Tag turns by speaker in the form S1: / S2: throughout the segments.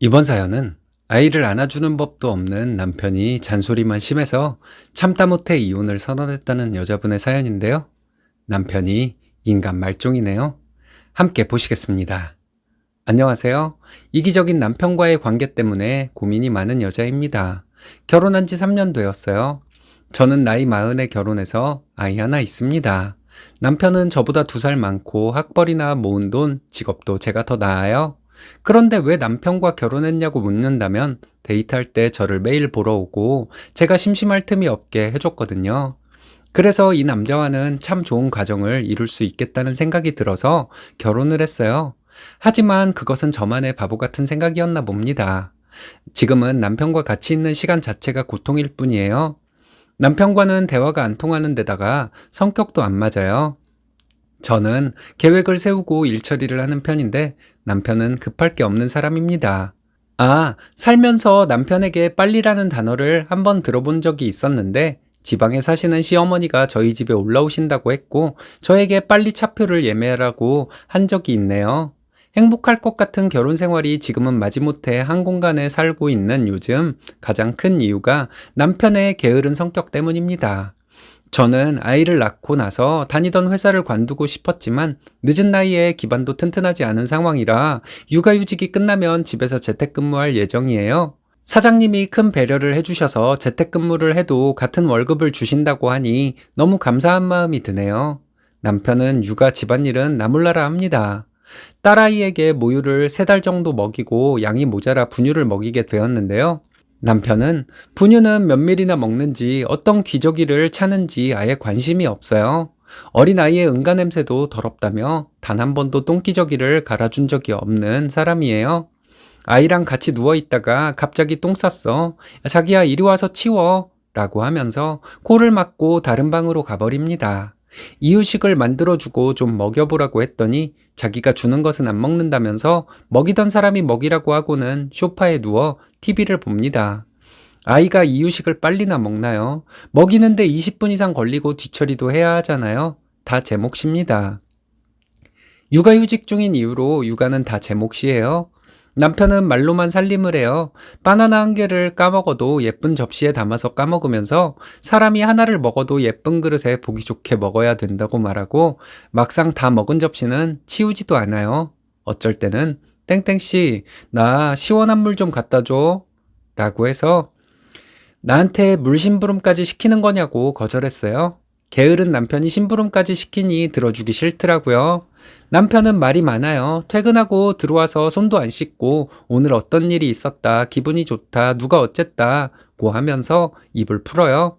S1: 이번 사연은 아이를 안아주는 법도 없는 남편이 잔소리만 심해서 참다 못해 이혼을 선언했다는 여자분의 사연인데요. 남편이 인간 말종이네요. 함께 보시겠습니다. 안녕하세요. 이기적인 남편과의 관계 때문에 고민이 많은 여자입니다. 결혼한 지 3년 되었어요. 저는 나이 40에 결혼해서 아이 하나 있습니다. 남편은 저보다 2살 많고 학벌이나 모은 돈, 직업도 제가 더 나아요. 그런데 왜 남편과 결혼했냐고 묻는다면 데이트할 때 저를 매일 보러 오고 제가 심심할 틈이 없게 해줬거든요. 그래서 이 남자와는 참 좋은 가정을 이룰 수 있겠다는 생각이 들어서 결혼을 했어요. 하지만 그것은 저만의 바보 같은 생각이었나 봅니다. 지금은 남편과 같이 있는 시간 자체가 고통일 뿐이에요. 남편과는 대화가 안 통하는 데다가 성격도 안 맞아요. 저는 계획을 세우고 일 처리를 하는 편인데 남편은 급할 게 없는 사람입니다. 살면서 남편에게 빨리라는 단어를 한번 들어본 적이 있었는데 지방에 사시는 시어머니가 저희 집에 올라오신다고 했고 저에게 빨리 차표를 예매하라고 한 적이 있네요. 행복할 것 같은 결혼 생활이 지금은 마지못해 한 공간에 살고 있는 요즘 가장 큰 이유가 남편의 게으른 성격 때문입니다. 저는 아이를 낳고 나서 다니던 회사를 관두고 싶었지만 늦은 나이에 기반도 튼튼하지 않은 상황이라 육아휴직이 끝나면 집에서 재택근무할 예정이에요. 사장님이 큰 배려를 해주셔서 재택근무를 해도 같은 월급을 주신다고 하니 너무 감사한 마음이 드네요. 남편은 육아 집안일은 나몰라라 합니다. 딸아이에게 모유를 3달 정도 먹이고 양이 모자라 분유를 먹이게 되었는데요. 남편은 분유는 몇 밀이나 먹는지 어떤 기저귀를 차는지 아예 관심이 없어요. 어린아이의 응가 냄새도 더럽다며 단 한 번도 똥기저귀를 갈아준 적이 없는 사람이에요. 아이랑 같이 누워있다가 갑자기 똥 쌌어. 자기야 이리 와서 치워. 라고 하면서 코를 막고 다른 방으로 가버립니다. 이유식을 만들어주고 좀 먹여보라고 했더니 자기가 주는 것은 안 먹는다면서 먹이던 사람이 먹이라고 하고는 소파에 누워 TV를 봅니다. 아이가 이유식을 빨리나 먹나요? 먹이는데 20분 이상 걸리고 뒤처리도 해야 하잖아요. 다 제 몫입니다. 육아휴직 중인 이유로 육아는 다 제 몫이에요. 남편은 말로만 살림을 해요. 바나나 한 개를 까먹어도 예쁜 접시에 담아서 까먹으면서 사람이 하나를 먹어도 예쁜 그릇에 보기 좋게 먹어야 된다고 말하고 막상 다 먹은 접시는 치우지도 않아요. 어쩔 때는 땡땡씨, 나 시원한 물 좀 갖다 줘. 라고 해서 나한테 물 심부름까지 시키는 거냐고 거절했어요. 게으른 남편이 심부름까지 시키니 들어주기 싫더라고요. 남편은 말이 많아요. 퇴근하고 들어와서 손도 안 씻고 오늘 어떤 일이 있었다, 기분이 좋다, 누가 어쨌다고 하면서 입을 풀어요.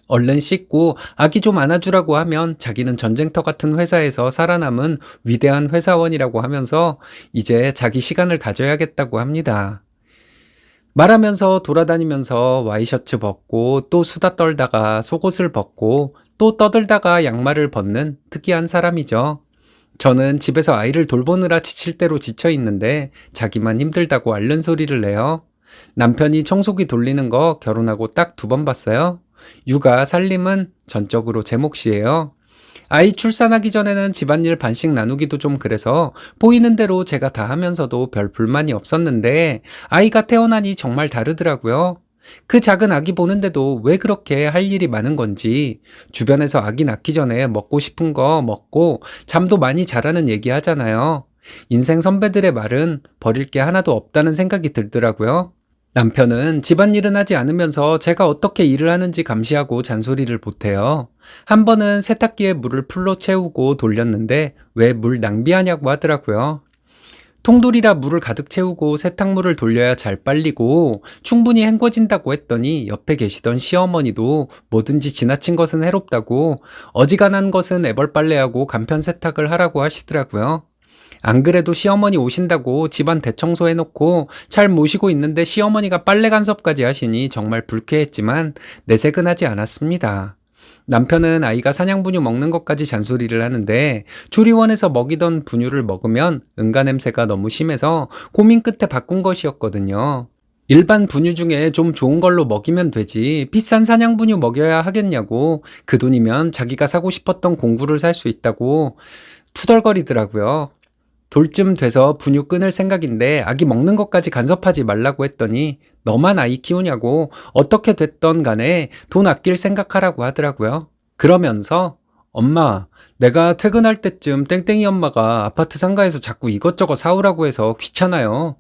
S1: 얼른 씻고 아기 좀 안아주라고 하면 자기는 전쟁터 같은 회사에서 살아남은 위대한 회사원이라고 하면서 이제 자기 시간을 가져야겠다고 합니다. 말하면서 돌아다니면서 와이셔츠 벗고 또 수다 떨다가 속옷을 벗고 또 떠들다가 양말을 벗는 특이한 사람이죠. 저는 집에서 아이를 돌보느라 지칠 대로 지쳐 있는데 자기만 힘들다고 앓는 소리를 내요. 남편이 청소기 돌리는 거 결혼하고 딱 2번 봤어요. 육아, 살림은 전적으로 제 몫이에요. 아이 출산하기 전에는 집안일 반씩 나누기도 좀 그래서 보이는 대로 제가 다 하면서도 별 불만이 없었는데 아이가 태어나니 정말 다르더라고요. 그 작은 아기 보는데도 왜 그렇게 할 일이 많은 건지 주변에서 아기 낳기 전에 먹고 싶은 거 먹고 잠도 많이 자라는 얘기 하잖아요. 인생 선배들의 말은 버릴 게 하나도 없다는 생각이 들더라고요. 남편은 집안일은 하지 않으면서 제가 어떻게 일을 하는지 감시하고 잔소리를 보태요. 한 번은 세탁기에 물을 풀로 채우고 돌렸는데 왜 물 낭비하냐고 하더라고요. 통돌이라 물을 가득 채우고 세탁물을 돌려야 잘 빨리고 충분히 헹궈진다고 했더니 옆에 계시던 시어머니도 뭐든지 지나친 것은 해롭다고 어지간한 것은 애벌 빨래하고 간편 세탁을 하라고 하시더라고요. 안 그래도 시어머니 오신다고 집안 대청소 해놓고 잘 모시고 있는데 시어머니가 빨래 간섭까지 하시니 정말 불쾌했지만 내색은 하지 않았습니다. 남편은 아이가 사냥분유 먹는 것까지 잔소리를 하는데 조리원에서 먹이던 분유를 먹으면 응가 냄새가 너무 심해서 고민 끝에 바꾼 것이었거든요. 일반 분유 중에 좀 좋은 걸로 먹이면 되지 비싼 사냥분유 먹여야 하겠냐고 그 돈이면 자기가 사고 싶었던 공구를 살 수 있다고 투덜거리더라고요. 돌쯤 돼서 분유 끊을 생각인데 아기 먹는 것까지 간섭하지 말라고 했더니 너만 아이 키우냐고 어떻게 됐던 간에 돈 아낄 생각하라고 하더라고요. 그러면서 엄마, 내가 퇴근할 때쯤 땡땡이 엄마가 아파트 상가에서 자꾸 이것저것 사오라고 해서 귀찮아요.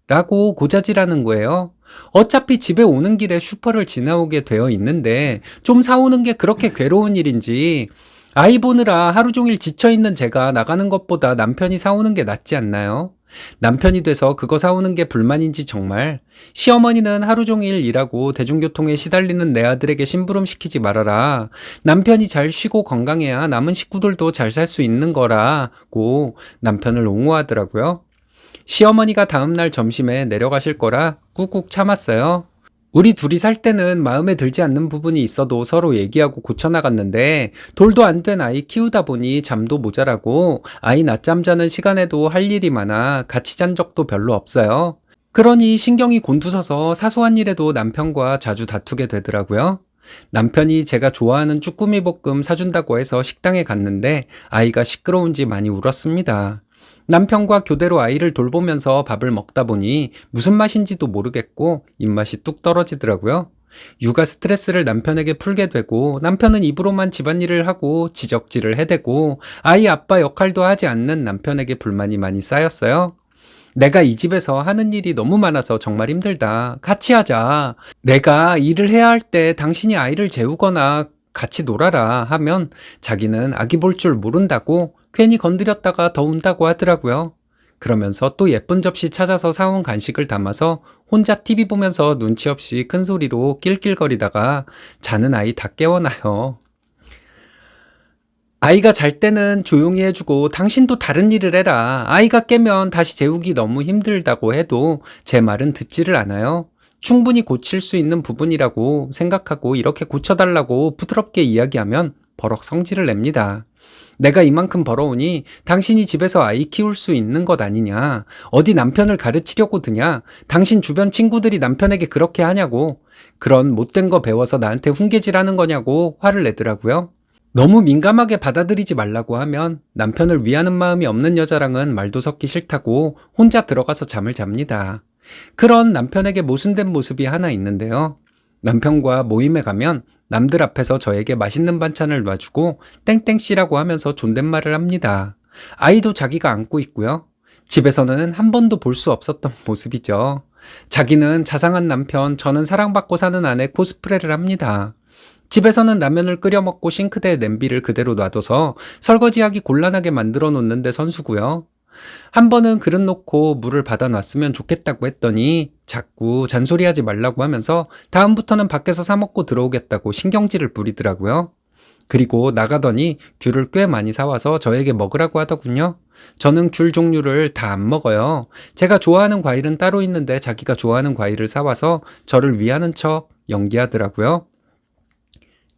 S1: 라고 고자질하는 거예요. 어차피 집에 오는 길에 슈퍼를 지나오게 되어 있는데 좀 사오는 게 그렇게 괴로운 일인지 아이 보느라 하루 종일 지쳐있는 제가 나가는 것보다 남편이 사오는 게 낫지 않나요? 남편이 돼서 그거 사오는 게 불만인지 정말. 시어머니는 하루 종일 일하고 대중교통에 시달리는 내 아들에게 심부름 시키지 말아라. 남편이 잘 쉬고 건강해야 남은 식구들도 잘 살 수 있는 거라고 남편을 옹호하더라고요. 시어머니가 다음날 점심에 내려가실 거라 꾹꾹 참았어요. 우리 둘이 살 때는 마음에 들지 않는 부분이 있어도 서로 얘기하고 고쳐나갔는데 돌도 안 된 아이 키우다 보니 잠도 모자라고 아이 낮잠 자는 시간에도 할 일이 많아 같이 잔 적도 별로 없어요. 그러니 신경이 곤두서서 사소한 일에도 남편과 자주 다투게 되더라고요. 남편이 제가 좋아하는 쭈꾸미 볶음 사준다고 해서 식당에 갔는데 아이가 시끄러운지 많이 울었습니다. 남편과 교대로 아이를 돌보면서 밥을 먹다 보니 무슨 맛인지도 모르겠고 입맛이 뚝 떨어지더라고요. 육아 스트레스를 남편에게 풀게 되고 남편은 입으로만 집안일을 하고 지적질을 해대고 아이 아빠 역할도 하지 않는 남편에게 불만이 많이 쌓였어요. 내가 이 집에서 하는 일이 너무 많아서 정말 힘들다. 같이 하자. 내가 일을 해야 할 때 당신이 아이를 재우거나 같이 놀아라 하면 자기는 아기 볼 줄 모른다고 괜히 건드렸다가 더 운다고 하더라고요. 그러면서 또 예쁜 접시 찾아서 사온 간식을 담아서 혼자 TV 보면서 눈치 없이 큰 소리로 낄낄거리다가 자는 아이 다 깨워놔요. 아이가 잘 때는 조용히 해주고 당신도 다른 일을 해라. 아이가 깨면 다시 재우기 너무 힘들다고 해도 제 말은 듣지를 않아요. 충분히 고칠 수 있는 부분이라고 생각하고 이렇게 고쳐달라고 부드럽게 이야기하면 버럭 성질을 냅니다. 내가 이만큼 벌어오니 당신이 집에서 아이 키울 수 있는 것 아니냐. 어디 남편을 가르치려고 드냐. 당신 주변 친구들이 남편에게 그렇게 하냐고. 그런 못된 거 배워서 나한테 훈계질하는 거냐고 화를 내더라고요. 너무 민감하게 받아들이지 말라고 하면 남편을 위하는 마음이 없는 여자랑은 말도 섞기 싫다고 혼자 들어가서 잠을 잡니다. 그런 남편에게 모순된 모습이 하나 있는데요. 남편과 모임에 가면 남들 앞에서 저에게 맛있는 반찬을 놔주고 땡땡씨라고 하면서 존댓말을 합니다. 아이도 자기가 안고 있고요. 집에서는 한 번도 볼 수 없었던 모습이죠. 자기는 자상한 남편, 저는 사랑받고 사는 아내 코스프레를 합니다. 집에서는 라면을 끓여 먹고 싱크대에 냄비를 그대로 놔둬서 설거지하기 곤란하게 만들어 놓는데 선수고요. 한 번은 그릇 놓고 물을 받아 놨으면 좋겠다고 했더니 자꾸 잔소리하지 말라고 하면서 다음부터는 밖에서 사 먹고 들어오겠다고 신경질을 부리더라고요. 그리고 나가더니 귤을 꽤 많이 사와서 저에게 먹으라고 하더군요. 저는 귤 종류를 다 안 먹어요. 제가 좋아하는 과일은 따로 있는데 자기가 좋아하는 과일을 사와서 저를 위하는 척 연기하더라고요.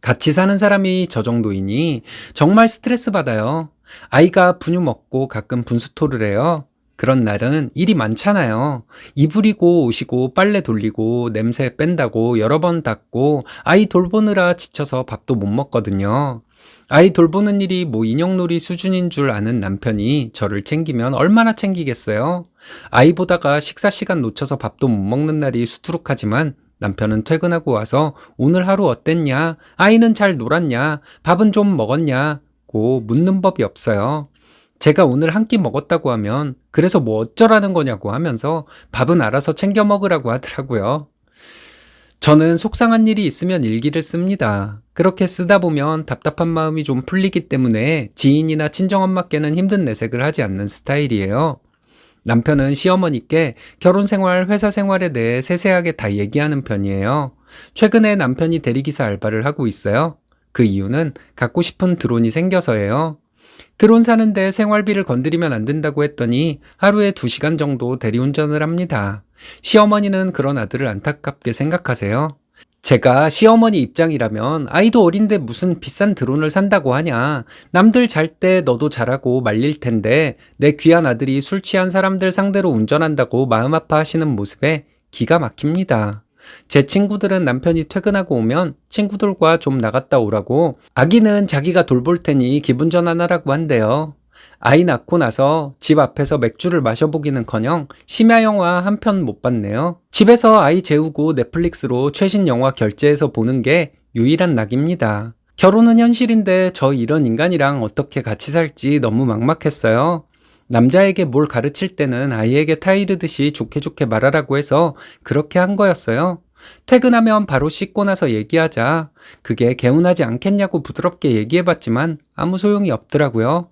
S1: 같이 사는 사람이 저 정도이니 정말 스트레스 받아요. 아이가 분유 먹고 가끔 분수토를 해요. 그런 날은 일이 많잖아요. 이불이고 옷이고 빨래 돌리고 냄새 뺀다고 여러 번 닦고 아이 돌보느라 지쳐서 밥도 못 먹거든요. 아이 돌보는 일이 뭐 인형놀이 수준인 줄 아는 남편이 저를 챙기면 얼마나 챙기겠어요? 아이 보다가 식사 시간 놓쳐서 밥도 못 먹는 날이 수두룩하지만 남편은 퇴근하고 와서 오늘 하루 어땠냐? 아이는 잘 놀았냐? 밥은 좀 먹었냐?고 묻는 법이 없어요. 제가 오늘 한 끼 먹었다고 하면 그래서 뭐 어쩌라는 거냐고 하면서 밥은 알아서 챙겨 먹으라고 하더라고요. 저는 속상한 일이 있으면 일기를 씁니다. 그렇게 쓰다 보면 답답한 마음이 좀 풀리기 때문에 지인이나 친정엄마께는 힘든 내색을 하지 않는 스타일이에요. 남편은 시어머니께 결혼 생활, 회사 생활에 대해 세세하게 다 얘기하는 편이에요. 최근에 남편이 대리기사 알바를 하고 있어요. 그 이유는 갖고 싶은 드론이 생겨서예요. 드론 사는데 생활비를 건드리면 안 된다고 했더니 하루에 2시간 정도 대리운전을 합니다. 시어머니는 그런 아들을 안타깝게 생각하세요. 제가 시어머니 입장이라면 아이도 어린데 무슨 비싼 드론을 산다고 하냐. 남들 잘 때 너도 잘하고 말릴 텐데 내 귀한 아들이 술 취한 사람들 상대로 운전한다고 마음 아파하시는 모습에 기가 막힙니다. 제 친구들은 남편이 퇴근하고 오면 친구들과 좀 나갔다 오라고 아기는 자기가 돌볼 테니 기분 전환하라고 한대요. 아이 낳고 나서 집 앞에서 맥주를 마셔보기는커녕 심야 영화 한 편 못 봤네요. 집에서 아이 재우고 넷플릭스로 최신 영화 결제해서 보는 게 유일한 낙입니다. 결혼은 현실인데 저 이런 인간이랑 어떻게 같이 살지 너무 막막했어요. 남자에게 뭘 가르칠 때는 아이에게 타이르듯이 좋게 좋게 말하라고 해서 그렇게 한 거였어요. 퇴근하면 바로 씻고 나서 얘기하자. 그게 개운하지 않겠냐고 부드럽게 얘기해봤지만 아무 소용이 없더라고요.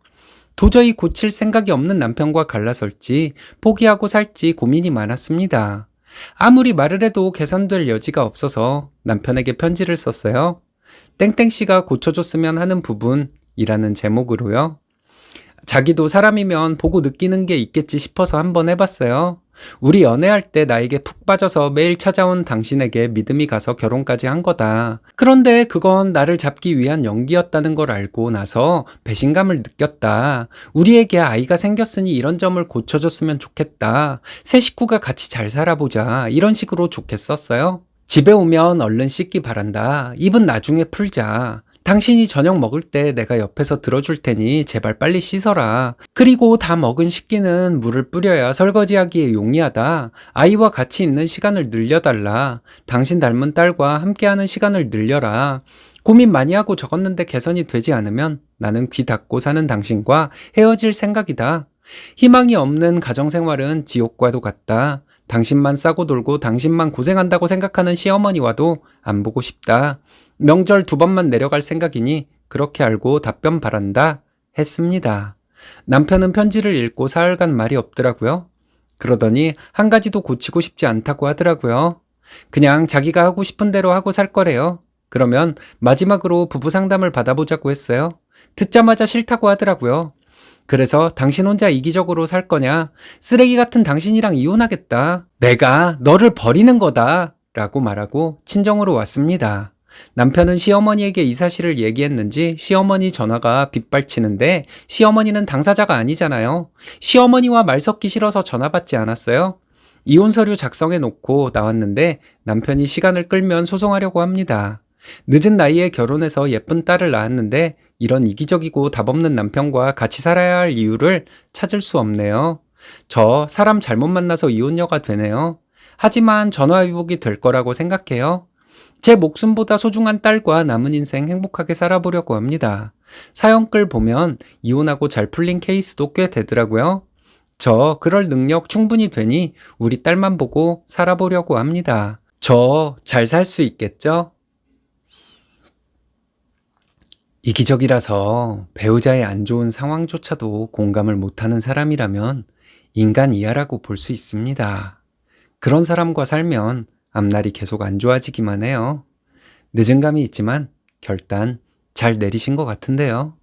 S1: 도저히 고칠 생각이 없는 남편과 갈라설지 포기하고 살지 고민이 많았습니다. 아무리 말을 해도 개선될 여지가 없어서 남편에게 편지를 썼어요. 땡땡씨가 고쳐줬으면 하는 부분이라는 제목으로요. 자기도 사람이면 보고 느끼는 게 있겠지 싶어서 한번 해봤어요. 우리 연애할 때 나에게 푹 빠져서 매일 찾아온 당신에게 믿음이 가서 결혼까지 한 거다. 그런데 그건 나를 잡기 위한 연기였다는 걸 알고 나서 배신감을 느꼈다. 우리에게 아이가 생겼으니 이런 점을 고쳐줬으면 좋겠다. 새 식구가 같이 잘 살아보자. 이런 식으로 좋게 썼어요. 집에 오면 얼른 씻기 바란다. 입은 나중에 풀자. 당신이 저녁 먹을 때 내가 옆에서 들어줄 테니 제발 빨리 씻어라. 그리고 다 먹은 식기는 물을 뿌려야 설거지하기에 용이하다. 아이와 같이 있는 시간을 늘려달라. 당신 닮은 딸과 함께하는 시간을 늘려라. 고민 많이 하고 적었는데 개선이 되지 않으면 나는 귀 닫고 사는 당신과 헤어질 생각이다. 희망이 없는 가정생활은 지옥과도 같다. 당신만 싸고 돌고 당신만 고생한다고 생각하는 시어머니와도 안 보고 싶다. 명절 2번만 내려갈 생각이니 그렇게 알고 답변 바란다 했습니다. 남편은 편지를 읽고 사흘간 말이 없더라고요. 그러더니 한 가지도 고치고 싶지 않다고 하더라고요. 그냥 자기가 하고 싶은 대로 하고 살 거래요. 그러면 마지막으로 부부 상담을 받아보자고 했어요. 듣자마자 싫다고 하더라고요. 그래서 당신 혼자 이기적으로 살 거냐? 쓰레기 같은 당신이랑 이혼하겠다. 내가 너를 버리는 거다. 라고 말하고 친정으로 왔습니다. 남편은 시어머니에게 이 사실을 얘기했는지 시어머니 전화가 빗발치는데 시어머니는 당사자가 아니잖아요. 시어머니와 말 섞기 싫어서 전화 받지 않았어요. 이혼 서류 작성해 놓고 나왔는데 남편이 시간을 끌면 소송하려고 합니다. 늦은 나이에 결혼해서 예쁜 딸을 낳았는데 이런 이기적이고 답없는 남편과 같이 살아야 할 이유를 찾을 수 없네요. 저 사람 잘못 만나서 이혼녀가 되네요. 하지만 전화위복이 될 거라고 생각해요. 제 목숨보다 소중한 딸과 남은 인생 행복하게 살아보려고 합니다. 사연글 보면 이혼하고 잘 풀린 케이스도 꽤 되더라고요. 저 그럴 능력 충분히 되니 우리 딸만 보고 살아보려고 합니다. 저 잘 살 수 있겠죠? 이기적이라서 배우자의 안 좋은 상황조차도 공감을 못하는 사람이라면 인간 이하라고 볼 수 있습니다. 그런 사람과 살면 앞날이 계속 안 좋아지기만 해요. 늦은 감이 있지만 결단 잘 내리신 것 같은데요.